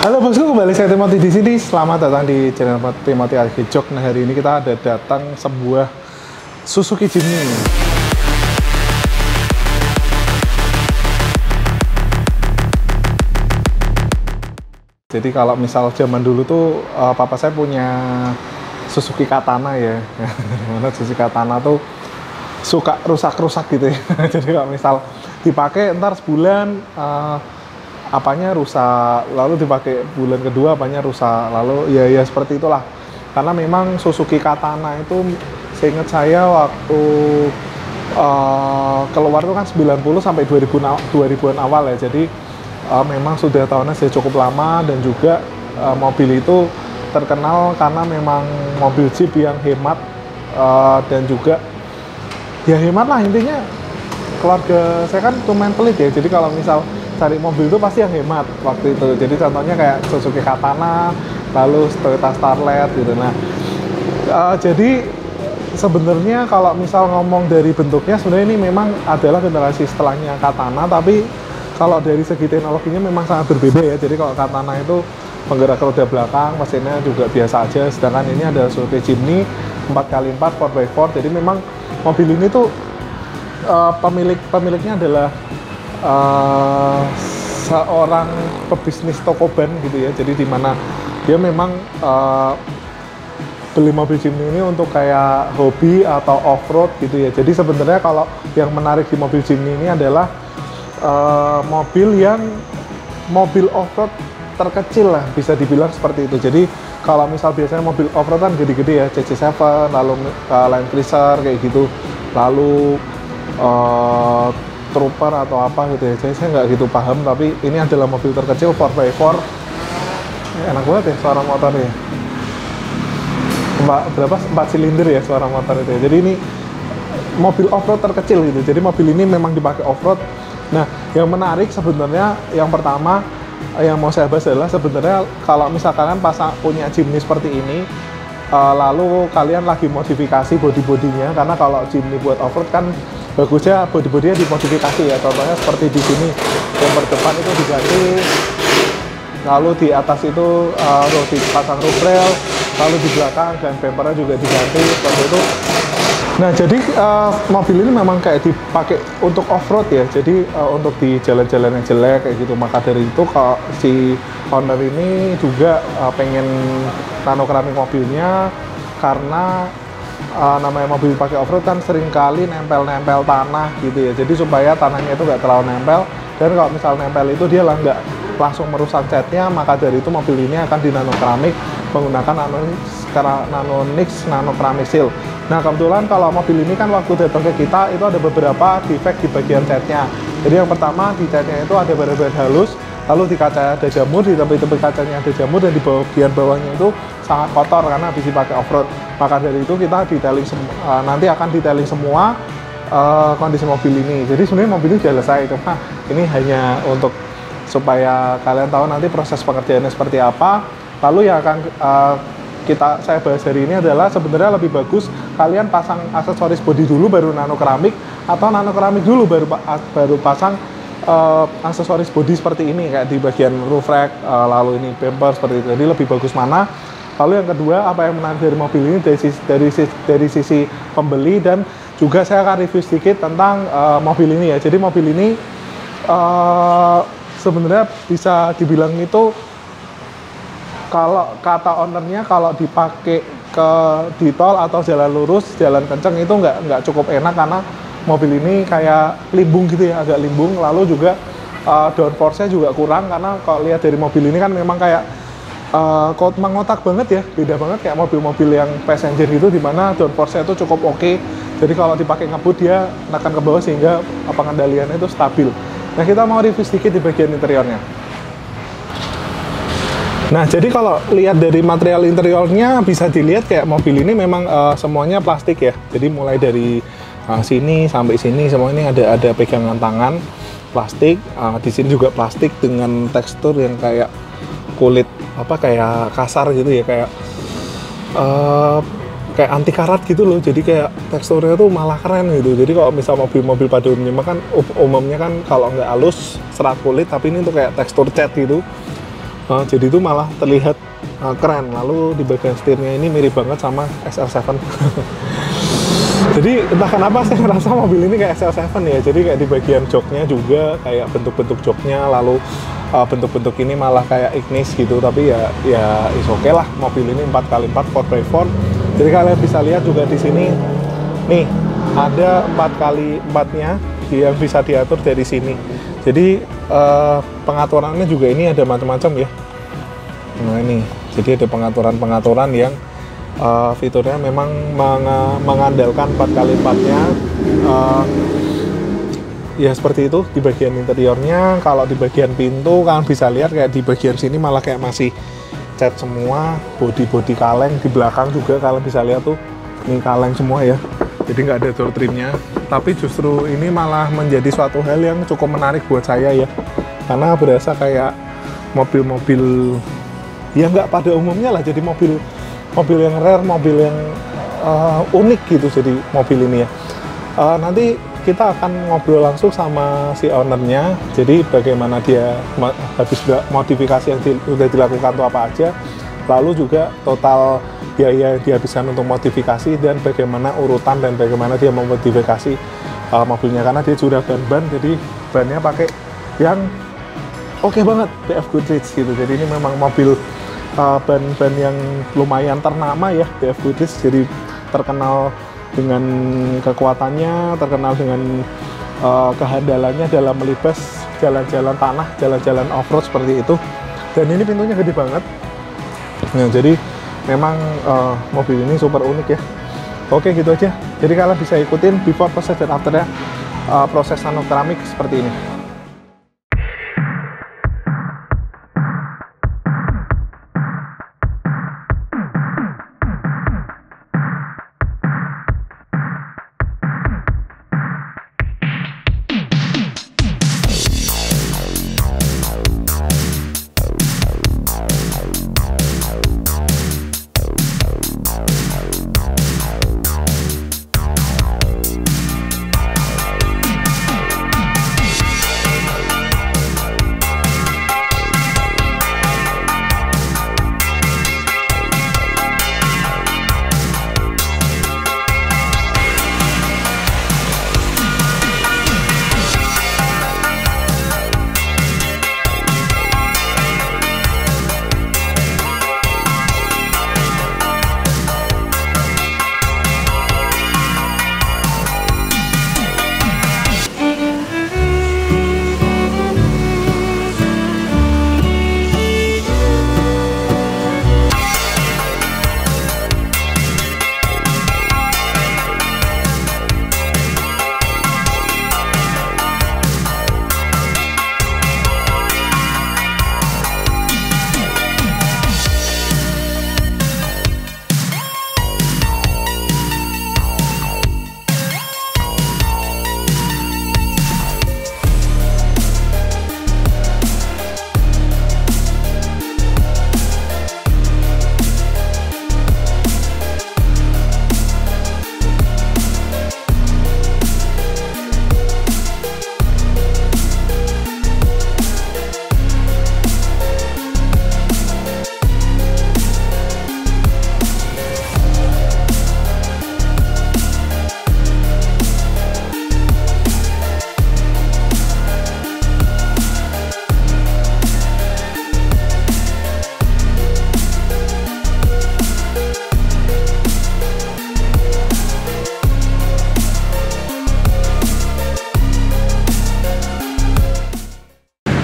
Halo bosku, kembali saya Timothy di sini. Selamat datang di channel Timothy Argejok. Nah, hari ini kita ada datang sebuah Suzuki Jimny. Jadi kalau misal zaman dulu tuh papa saya punya Suzuki Katana ya. Mana Suzuki Katana tuh suka rusak-rusak gitu ya. Jadi kalau misal dipakai ntar sebulan apanya rusak, lalu dipakai bulan kedua apanya rusak, lalu ya seperti itulah. Karena memang Suzuki Katana itu seingat saya waktu keluar itu kan 90 sampai 2000-an awal ya. Jadi memang sudah tahunnya sudah cukup lama, dan juga mobil itu terkenal karena memang mobil Jeep yang hemat, dan juga ya hemat lah intinya. Keluarga saya kan lumayan pelit ya, jadi kalau misal cari mobil itu pasti yang hemat waktu itu. Jadi contohnya kayak Suzuki Katana, lalu Toyota Starlet gitu. Nah, jadi sebenarnya kalau misal ngomong dari bentuknya, sebenarnya ini memang adalah generasi setelahnya Katana, tapi kalau dari segi teknologinya memang sangat berbeda ya. Jadi kalau Katana itu penggerak roda belakang, mesinnya juga biasa aja, sedangkan ini ada Suzuki Jimny 4x4, 4x4. Jadi memang mobil ini tuh pemiliknya adalah seorang pebisnis toko ban gitu ya. Jadi dimana dia memang beli mobil Jimny ini untuk kayak hobi atau off-road gitu ya. Jadi sebenarnya kalau yang menarik di mobil Jimny ini adalah mobil off-road terkecil lah, bisa dibilang seperti itu. Jadi kalau misal biasanya mobil off-road kan gede-gede ya, CC7, lalu Land Cruiser kayak gitu, lalu Trooper atau apa gitu ya. Saya nggak gitu paham, tapi ini adalah mobil terkecil 4x4. Enak banget ya suara motornya. Berapa? 4 silinder ya suara motor itu ya. Jadi ini mobil off-road terkecil gitu. Jadi mobil ini memang dipakai off-road. Nah, yang menarik sebenarnya yang pertama yang mau saya bahas adalah sebenarnya kalau misalkan kalian punya Jimny seperti ini, lalu kalian lagi modifikasi body-bodinya, karena kalau Jimny buat off-road kan bagusnya body-bodinya dimodifikasi ya. Contohnya seperti di sini, bumper depan itu diganti, lalu di atas itu dipasang roof rail, lalu di belakang dan bumpernya juga diganti seperti itu. Nah, jadi mobil ini memang kayak dipakai untuk off-road ya. Jadi untuk di jalan-jalan yang jelek kayak gitu. Maka dari itu kalau si owner ini juga pengen nano keramik mobilnya, karena namanya mobil pakai off-road kan seringkali nempel-nempel tanah gitu ya. Jadi supaya tanahnya itu nggak terlalu nempel, dan kalau misal nempel itu dia lah nggak langsung merusak catnya. Maka dari itu mobil ini akan dinano keramik menggunakan Nanonix Nano Keramik Seal. Nah, kebetulan kalau mobil ini kan waktu datang ke kita itu ada beberapa defect di bagian catnya. Jadi yang pertama di catnya itu ada baret-baret halus, lalu di kaca ada jamur, di tepi-tepi kacanya ada jamur, dan di bagian bawahnya itu sangat kotor karena habis dipakai off-road. Maka dari itu kita detailing nanti akan detailing semua kondisi mobil ini. Jadi sebenarnya mobil ini sudah selesai, cuma ini hanya untuk supaya kalian tahu nanti proses pengerjaannya seperti apa. Lalu yang akan saya bahas hari ini adalah sebenarnya lebih bagus kalian pasang aksesoris bodi dulu baru nano keramik, atau nano keramik dulu baru pasang aksesoris bodi seperti ini kayak di bagian roof rack, lalu ini bumper seperti itu. Jadi lebih bagus mana? Lalu yang kedua, apa yang menarik dari mobil ini dari sisi pembeli, dan juga saya akan review sedikit tentang mobil ini ya. Jadi mobil ini sebenarnya bisa dibilang itu, kalau kata ownernya, kalau dipakai di tol atau jalan lurus, jalan kenceng itu nggak cukup enak, karena mobil ini kayak limbung gitu ya, agak limbung. Lalu juga downforce-nya juga kurang, karena kalau lihat dari mobil ini kan memang kayak mengotak banget ya, beda banget kayak mobil-mobil yang passenger itu, dimana downforce-nya itu cukup oke. Jadi kalau dipakai ngebut dia akan ke bawah sehingga pengendaliannya itu stabil. Nah, kita mau review sedikit di bagian interiornya. Nah, jadi kalau lihat dari material interiornya bisa dilihat kayak mobil ini memang semuanya plastik ya. Jadi mulai dari sini sampai sini semua ini ada pegangan tangan plastik. Di sini juga plastik dengan tekstur yang kayak kulit kayak kasar gitu ya, kayak anti karat gitu loh. Jadi kayak teksturnya tuh malah keren gitu. Jadi kalau misal mobil-mobil pada umumnya kan kalau nggak halus serat kulit, tapi ini tuh kayak tekstur cat gitu. Jadi itu malah terlihat keren. Lalu di bagian setirnya ini mirip banget sama SL7. Jadi entah kenapa saya ngerasa mobil ini kayak SL7 ya. Jadi kayak di bagian joknya juga kayak bentuk-bentuk joknya, lalu bentuk-bentuk ini malah kayak Ignis gitu. Tapi ya is oke lah, mobil ini 4x4 4x4. Jadi kalian bisa lihat juga di sini nih ada 4x4-nya yang bisa diatur dari sini. Jadi pengaturannya juga ini ada macam-macam ya. Nah ini, jadi ada pengaturan-pengaturan yang fiturnya memang mengandalkan 4x4-nya. Ya seperti itu di bagian interiornya. Kalau di bagian pintu kalian bisa lihat kayak di bagian sini malah kayak masih cat semua, bodi kaleng. Di belakang juga kalian bisa lihat tuh, ini kaleng semua ya. Jadi nggak ada door trimnya. Tapi justru ini malah menjadi suatu hal yang cukup menarik buat saya ya. Karena berasa kayak mobil-mobil ya nggak pada umumnya lah, jadi mobil yang rare, mobil yang unik gitu jadi mobil ini ya. Nanti kita akan ngobrol langsung sama si ownernya, jadi bagaimana dia habis modifikasi yang sudah dilakukan itu apa aja, lalu juga total biaya yang dihabiskan untuk modifikasi dan bagaimana urutan dan bagaimana dia memodifikasi mobilnya, karena dia sudah ban, jadi bannya pakai yang oke banget, BF Goodrich gitu. Jadi ini memang mobil ban yang lumayan ternama ya, BF Goodrich, jadi terkenal dengan kekuatannya, terkenal dengan kehandalannya dalam melibas jalan-jalan tanah, jalan-jalan off-road seperti itu. Dan ini pintunya gede banget. Nah, jadi memang mobil ini super unik ya. Oke, gitu aja. Jadi kalian bisa ikutin before, process, dan afternya proses nanokeramik seperti ini.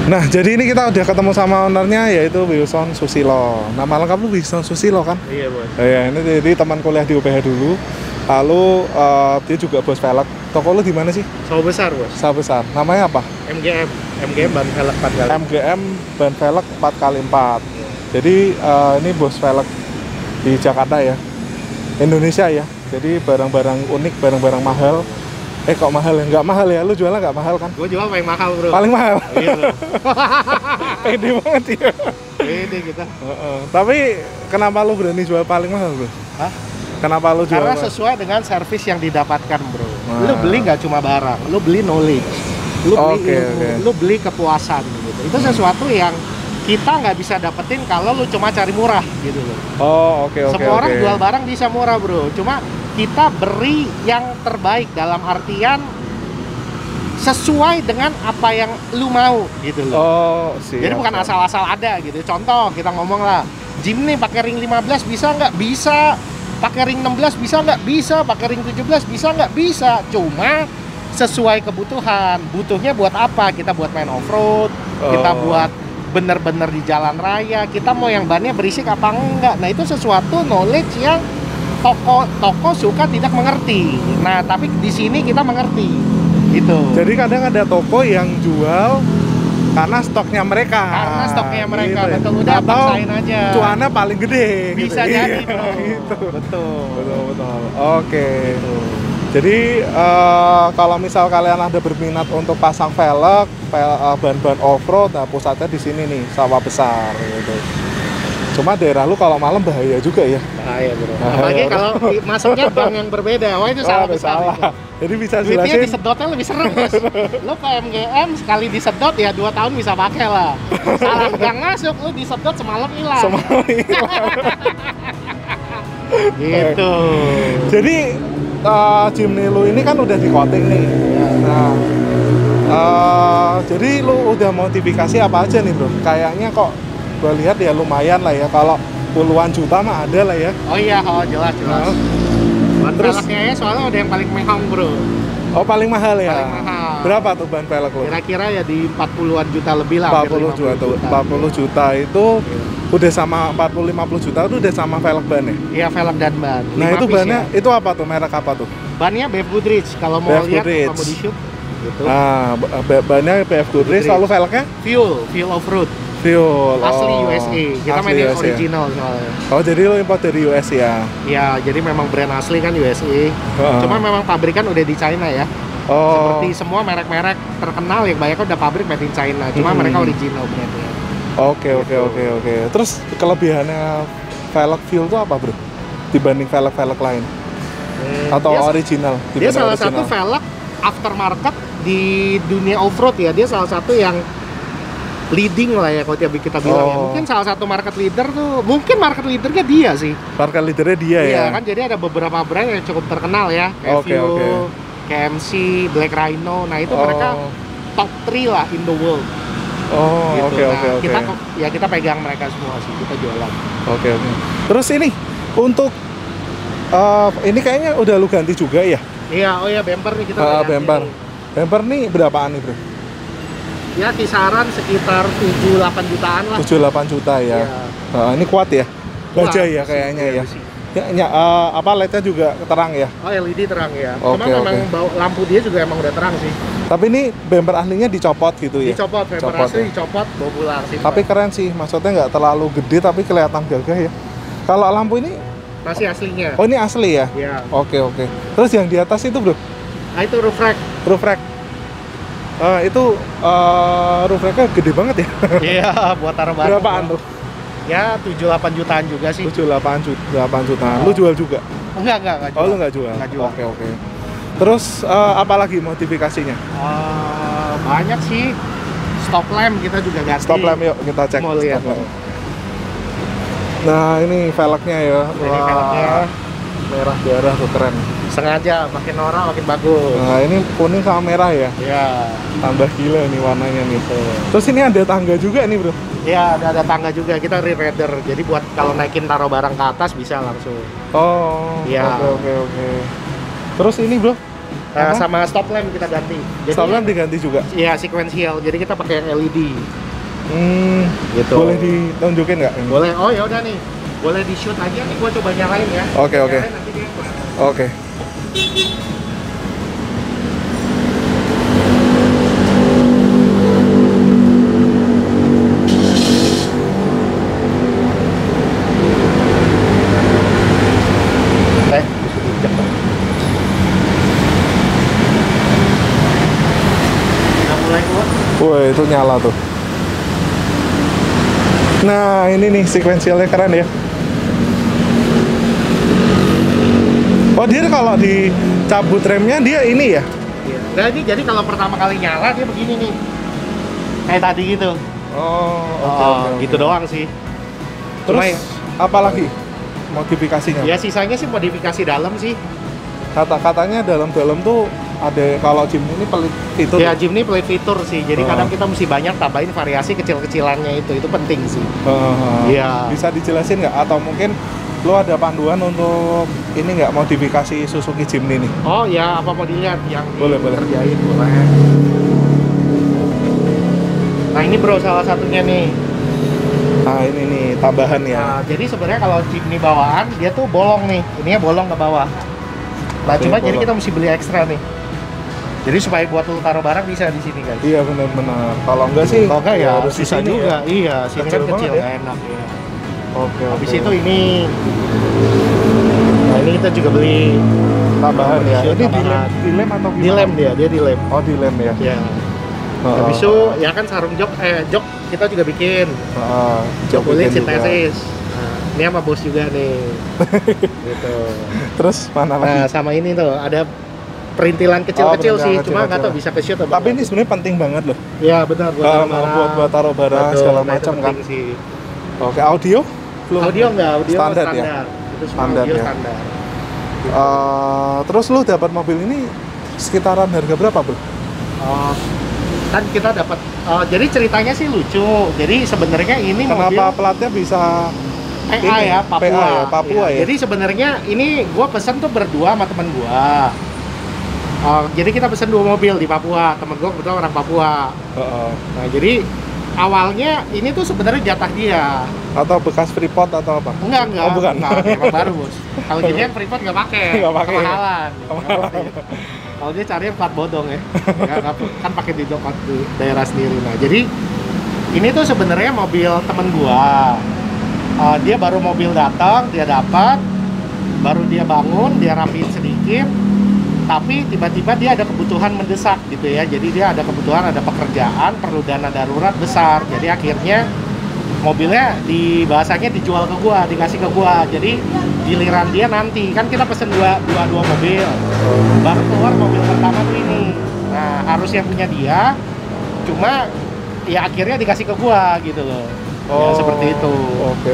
Nah, jadi ini kita udah ketemu sama ownernya, yaitu Wilson Susilo. Nama lengkap lu Wilson Susilo kan? Iya, Bos. Ya, ini jadi teman kuliah di UPH dulu. Lalu dia juga bos velg. Toko lu di mana sih? Sawah Besar, Bos. Sawah Besar. Namanya apa? MGM ban velg 4x4. MGM ban velg 4x4. Jadi ini bos velg di Jakarta ya. Indonesia ya. Jadi barang-barang unik, barang-barang mahal. Kok mahal ya? Nggak mahal ya? Lu jualnya nggak mahal kan? Gue jual paling mahal, Bro. Paling mahal? Iya, Bro. Pede banget ya. Pede kita. Tapi kenapa lu berani jual paling mahal, Bro? Hah? Kenapa lu jual? Karena sesuai dengan servis yang didapatkan, Bro. Lu beli nggak cuma barang, lu beli knowledge. Lu beli ilmu, lu beli kepuasan gitu. Itu sesuatu yang kita nggak bisa dapetin kalau lu cuma cari murah gitu loh. Oh, oke. Semua orang jual barang bisa murah bro, cuma kita beri yang terbaik dalam artian sesuai dengan apa yang lu mau gitu loh. Oh, siap. Jadi bukan asal-asal ada gitu. Contoh kita ngomong lah, Jim nih pakai ring 15 bisa nggak? Bisa. Pakai ring 16 bisa nggak? Bisa. Pakai ring 17 bisa nggak? Bisa. Cuma sesuai kebutuhan. Butuhnya buat apa? Kita buat main off-road, kita buat bener-bener di jalan raya. Kita mau yang bannya berisik apa enggak? Nah itu sesuatu knowledge yang toko suka tidak mengerti. Nah tapi di sini kita mengerti. Gitu. Jadi kadang ada toko yang jual karena stoknya mereka. Gitu. Betul, udah paksain aja. Cuannya paling gede. Bisa gitu. jadi, bro. Gitu. Betul. Oke. Gitu. Jadi kalau misal kalian ada berminat untuk pasang velg, ban-ban off-road, nah pusatnya di sini nih, Sawah Besar gitu. Cuma daerah lu kalau malam bahaya juga ya. Bahaya bro. Apalagi kalau masuknya bank yang berbeda, wah itu Sawah Besar. Itu. Jadi bisa duitnya jelasin. disedotnya lebih seru bos. Lo ke MGM sekali disedot ya 2 tahun bisa pakai lah. Salah gang masuk, lo disedot semalam hilang. Gitu. Jadi Jimny lu ini kan udah di coating nih. Nah, jadi lu udah modifikasi apa aja nih bro? Kayaknya kok gue lihat ya lumayan lah ya. Kalau puluhan juta mah ada lah ya. Oh iya, jelas. Ban velgnya ya soalnya ada yang paling mahal bro. Oh paling mahal ya? Paling mahal. Berapa tuh ban velg lu? Kira-kira ya di 40-an juta lebih lah. 40 juta tuh. 40 juta itu udah sama 40-50 juta itu udah sama velg ban ya? Iya velg dan ban. Nah itu bannya ya. Itu apa tuh? Merek apa tuh? Bannya BF Goodrich kalau mau lihat mau di shoot gitu. Nah, bannya BF Goodrich, lalu velgnya? Fuel Off-Road. Fuel. Asli USA. Kita main yang original soalnya. Oh, jadi lo import dari US ya? Iya, jadi memang brand asli kan USA. Cuma memang pabrikan udah di China ya. Seperti semua merek-merek terkenal yang banyak udah pabrik made in China. Cuma mereka original brandnya. Oke. Terus kelebihannya velg fuel itu apa, bro? Dibanding velg-velg lain? Atau original? Dia salah satu velg aftermarket di dunia off-road ya. Dia salah satu yang leading lah ya kalau kita bilang ya. Mungkin salah satu market leader tuh, mungkin market leadernya dia sih. Market leadernya dia ya? Iya kan, jadi ada beberapa brand yang cukup terkenal ya. Fuel, KMC, Black Rhino. Nah itu mereka top 3 lah in the world. Oke. Kita pegang mereka semua sih, kita jualan. Oke. Terus ini untuk ini kayaknya udah lu ganti juga ya? Iya, bumper nih kita ganti. Bumper nih berapaan nih bro? Ya kisaran sekitar 7-8 jutaan lah. 7-8 juta ya? Iya. Ini kuat ya? Baja ya kayaknya ya? Apa LED-nya juga terang ya? Oh LED terang ya. Cuma memang lampu dia juga emang udah terang sih. Tapi ini bumper aslinya dicopot gitu ya? Dicopot, bumper asli dicopot, bawa pulang sih. Tapi keren sih, maksudnya nggak terlalu gede tapi kelihatan gagah ya. Kalau lampu ini? Masih aslinya. Oh ini asli ya? Iya. Oke. Terus yang di atas itu bro? Nah itu roof rack. Itu roof rack-nya gede banget ya? Iya, buat taruh barang. Berapaan tuh? Ya 7-8 jutaan juga sih. 7-8 jutaan. Lu jual juga? Enggak jual. Oh lu nggak jual? Nggak jual. Oke. Terus apa lagi modifikasinya? Banyak sih. Stop lamp kita juga ganti. Stop lamp yuk kita cek. Mau lihat. Nah ini velgnya ya. Ini velgnya merah darah tuh keren. Sengaja makin norak makin bagus. Nah ini kuning sama merah ya? Iya. Tambah gila nih warnanya nih. Terus ini ada tangga juga nih bro? Iya ada tangga juga, kita re-rader. Jadi buat kalau naikin taruh barang ke atas bisa langsung. Oh. Iya. Oke. Terus ini bro? Sama stop lamp kita ganti. Jadi, stop lamp diganti juga? Iya sequential. Jadi kita pakai yang LED. Gitu. Boleh ditunjukin nggak? Boleh. Oh ya udah nih. Boleh di shoot aja nih. Gua coba nyalain ya. Oke. Oke. Wah itu nyala tuh. Nah ini nih sequentialnya keren ya. Oh dia kalau dicabut remnya dia ini ya? Iya. Jadi kalau pertama kali nyala dia begini nih, kayak tadi gitu. Oh, oke. Gitu doang sih. Terus Cuma ya- apa lagi modifikasinya? Ya sisanya sih modifikasi dalam sih. Katanya dalam-dalam tuh ada, kalau Jimny ini pelit fitur. Ya Jimny pelit fitur sih. Jadi Oh. kadang kita mesti banyak tambahin variasi kecil-kecilannya itu penting sih. Iya. Bisa dijelasin nggak? Atau mungkin lo ada panduan untuk ini nggak, modifikasi Suzuki Jimny nih? Oh ya, apa mau dilihat yang Boleh. kerjain boleh. Nah ini bro salah satunya nih. Nah ini nih tambahan ya. Nah, jadi sebenarnya kalau Jimny bawaan dia tuh bolong nih, ininya bolong ke bawah. Nah, Oke, cuma jadi bolong. kita mesti beli ekstra nih. Jadi supaya buat lu taruh barang bisa di sini guys. Iya benar-benar. Kalau enggak sih Kalau enggak ya harus di bisa sini juga. ya. Iya, sini Kecil kan kecil banget ya. nggak enak ya. Oke. Habis itu ini. Nah ini kita juga beli tambahan ya. Ini tambahan. dilem atau gimana? Dilem dia dilem. Oh dilem ya. Ya. Habis itu ya kan sarung jok jok kita juga bikin. Jok kulit bikin juga. sintesis. Nah, ini sama bos juga nih. Gitu. Terus mana lagi? Nah, sama ini tuh ada perintilan kecil-kecil perintilan sih, kecil-kecil. cuma nggak tahu bisa ke shoot atau Tapi enggak. ini sebenarnya penting banget loh. Ya benar Buat taruh barang Betul, segala nah, itu macam kan. penting sih. Oke, audio? Belum. Audio enggak, audio Standar standar. ya? Itu semua Standar audio ya? standar. Terus lu dapat mobil ini sekitaran harga berapa, Bro? Kan kita dapat jadi ceritanya sih lucu. Jadi sebenarnya ini Kenapa mobil platnya bisa PA ini? ya, Papua. PA ya, Papua ya. Jadi sebenarnya ini gua pesen tuh berdua sama temen gua. Jadi kita pesen 2 mobil di Papua. Temen gua kebetulan orang Papua. Nah, jadi awalnya ini tuh sebenarnya jatah dia. Atau bekas Freeport atau apa? Enggak. Oh, bukan. Enggak, emang baru, Bos. Kalau gini kan Freeport nggak pakai. Nggak pakai. Kemahalan. Kalau dia cari plat bodong ya. Kan pakai di daerah sendiri. Nah, jadi ini tuh sebenarnya mobil temen gua. Dia baru mobil datang, dia dapat, baru dia bangun, dia rapiin sedikit, tapi tiba-tiba dia ada kebutuhan mendesak gitu ya. Jadi dia ada kebutuhan, ada pekerjaan, perlu dana darurat besar. Jadi akhirnya mobilnya bahasanya dijual ke gua, dikasih ke gua. Jadi giliran dia nanti, kan kita pesen dua mobil, baru keluar mobil pertama tuh ini. Nah harusnya punya dia, cuma ya akhirnya dikasih ke gua gitu loh. Ya seperti itu. Oke.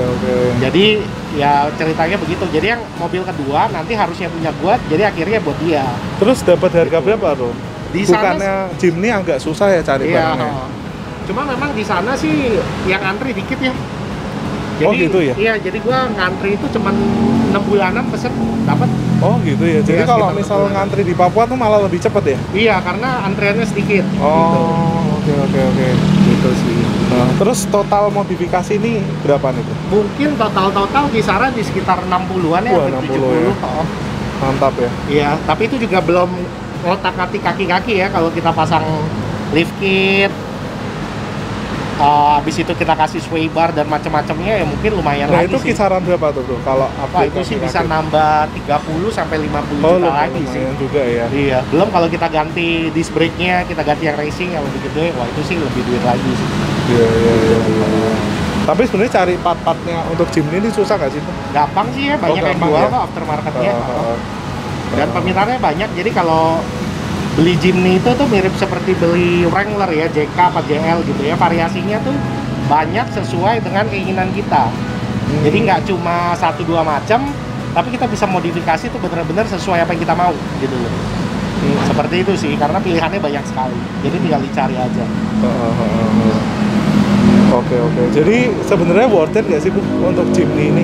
Jadi ya ceritanya begitu. Jadi yang mobil kedua nanti harusnya punya gua, jadi akhirnya buat dia. Terus dapat harga berapa, Bro? Di sana Bukannya Jimny agak susah ya cari iya. barangnya? Cuma memang di sana sih yang ngantri dikit ya. Jadi, Oh, gitu ya? Iya, jadi gua ngantri itu cuman 6 bulanan pesen dapat. Oh gitu ya. Jadi Iya, kalau sekitar misal 6 bulan. ngantri di Papua tuh malah lebih cepet ya? Iya, karena antriannya sedikit. Oh, oke. Gitu sih. Nah, terus total modifikasi ini berapa nih, Bro? Mungkin total kisaran di sekitar 60-an ya, Wah, hampir 60 ya. 70. Oh. Mantap ya. Iya, tapi itu juga belum otak-atik kaki-kaki ya kalau kita pasang lift kit. Habis itu kita kasih sway bar dan macam-macamnya ya mungkin lumayan Nah, lagi itu sih. kisaran berapa tuh, Bro? Kalau Wah, itu sih bisa nambah 30 sampai 50 Oh, juta lagi sih. lumayan juga ya. Iya, belum kalau kita ganti disc brake-nya, kita ganti yang racing yang lebih gede, wah itu sih lebih duit lagi sih. Iya. Tapi sebenarnya cari part-partnya untuk Jimny ini susah nggak sih, Bro? Gampang sih ya, banyak yang gampang jual ya? kok aftermarket-nya. Oh. Dan peminatnya banyak, jadi kalau beli Jimny itu tuh mirip seperti beli Wrangler ya, JK apa JL gitu ya, variasinya tuh banyak sesuai dengan keinginan kita. Jadi nggak cuma 1-2 macam, tapi kita bisa modifikasi tuh benar-benar sesuai apa yang kita mau gitu loh. Seperti itu sih, karena pilihannya banyak sekali. Jadi tinggal dicari aja. Oke. Jadi sebenarnya worth it nggak sih, Bu, untuk Jimny ini?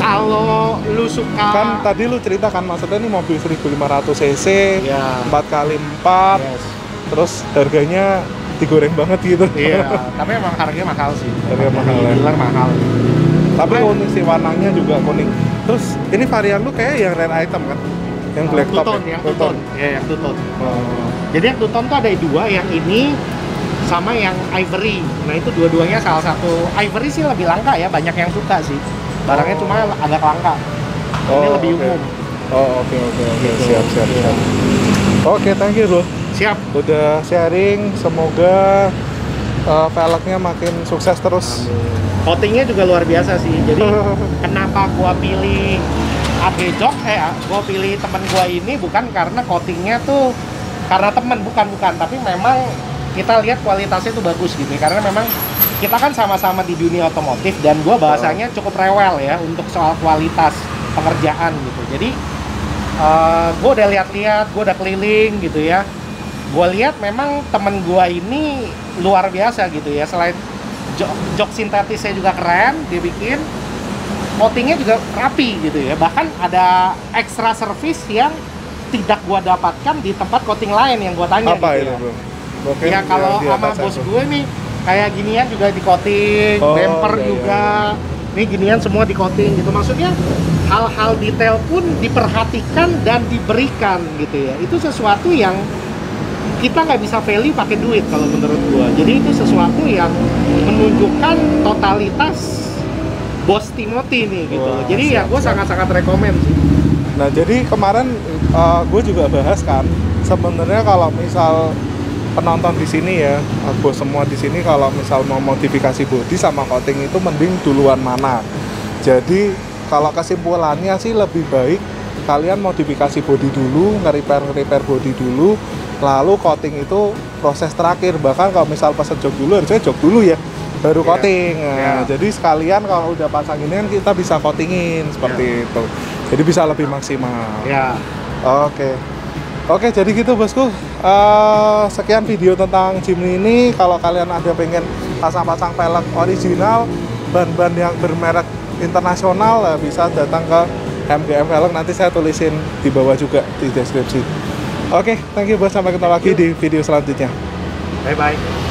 Kalau lu suka Kan tadi lu cerita kan, maksudnya ini mobil 1500 cc, ya, 4x4, yes. terus harganya digoreng banget gitu. Iya, tapi emang harganya mahal sih. Harganya mahal ya. Dealer mahal. Tapi Cuma- unik sih, warnanya juga unik. Terus ini varian lu kayak yang rare item kan? Yang black top Two-tone, ya? yang two-tone. Ya, yang two-tone. Oh. Jadi yang two-tone tuh ada 2, yang ini sama yang ivory. Nah itu dua-duanya salah satu. Ivory sih lebih langka ya, banyak yang suka sih. Barangnya Oh. cuma agak langka. Ini lebih oke. umum. Oh, oke. Gitu. Siap. Iya. Oke, thank you, Bro. Siap. Udah sharing, semoga velgnya makin sukses terus. Coatingnya juga luar biasa sih. Jadi kenapa gua pilih AB Jok? Gua pilih temen gua ini bukan karena coatingnya tuh karena temen, bukan. Tapi memang kita lihat kualitasnya itu bagus gitu ya. Karena memang kita kan sama-sama di dunia otomotif dan gue bahasanya cukup rewel ya untuk soal kualitas pekerjaan gitu. Jadi gue udah lihat-lihat, gue udah keliling gitu ya. Gue lihat memang temen gue ini luar biasa gitu ya. Selain jok sintetisnya juga keren, dia bikin coatingnya juga rapi gitu ya. Bahkan ada extra service yang tidak gue dapatkan di tempat coating lain yang gue tanya. Apa gitu itu, ya. Bro? Ya kalau sama bos gue nih kayak ginian juga di coating, bumper juga. Ini ginian semua di coating gitu. Maksudnya hal-hal detail pun diperhatikan dan diberikan gitu ya. Itu sesuatu yang kita nggak bisa value pakai duit kalau menurut gua. Jadi itu sesuatu yang menunjukkan totalitas bos Timothy nih gitu. Wah, jadi ya gua sangat-sangat rekomen sih. Nah, jadi kemarin gue juga bahas kan, sebenarnya kalau misal penonton di sini ya, bos semua di sini kalau misal mau modifikasi bodi sama coating itu mending duluan mana. Jadi kalau kesimpulannya sih lebih baik kalian modifikasi bodi dulu, nge-repair bodi dulu, lalu coating itu proses terakhir. Bahkan kalau misal pesen jok dulu, harusnya jok dulu ya, baru coating. Nah, jadi sekalian kalau udah pasang ini kan kita bisa coatingin seperti itu. Jadi bisa lebih maksimal. Ya. Oke, jadi gitu bosku. Sekian video tentang Jimny ini. Kalau kalian ada pengen pasang-pasang velg original, ban-ban yang bermerek internasional, bisa datang ke MGM Velg. Nanti saya tulisin di bawah juga di deskripsi. Oke, thank you bos. Sampai ketemu lagi di video selanjutnya. Bye-bye.